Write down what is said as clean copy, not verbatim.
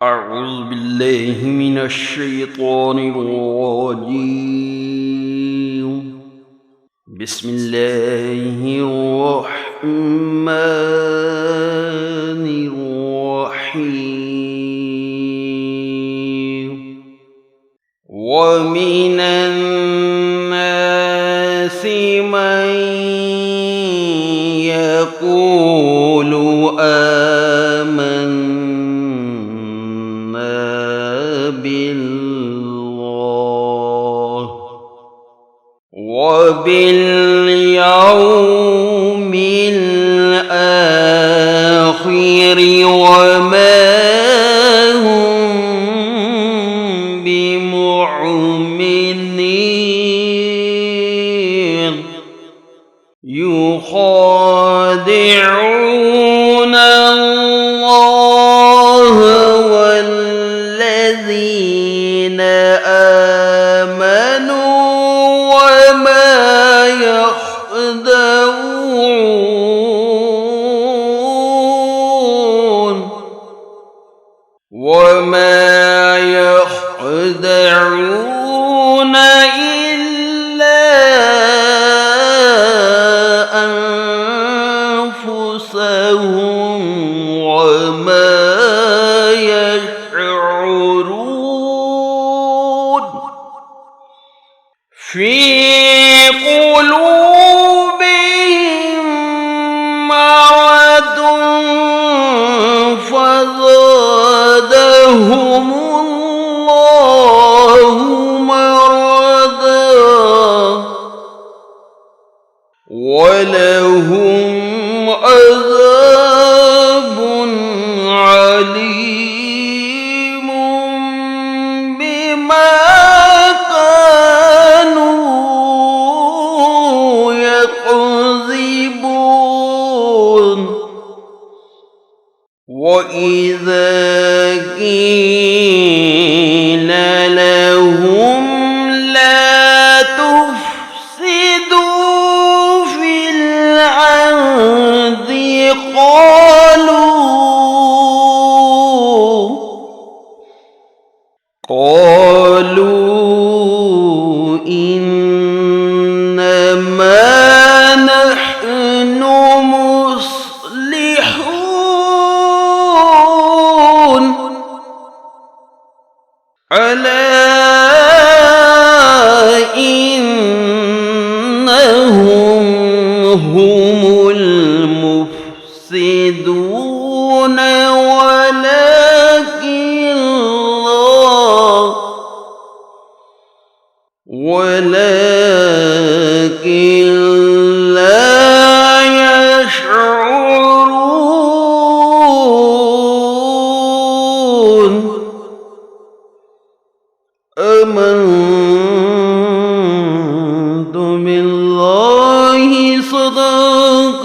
أعوذ بالله من الشيطان الرجيم. بسم الله الرحمن الرحيم. ومن الناس من يقول آمنا بالله وباليوم الآخر وما هم بمؤمنين يخادعون الله والذين آمنوا وما يخدعون إلا أنفسهم وما يشعرون. في قلوبهم مرض فزادهم الله مرضا ولهم عذاب عليم بما كانوا يكذبون. وإذا قيل لهم لا تفسدوا في الأرض قالوا إنما نحن مصلحون. ألا إنهم هم المفسدون ولكن لا يشعرون. آمنت بالله صدق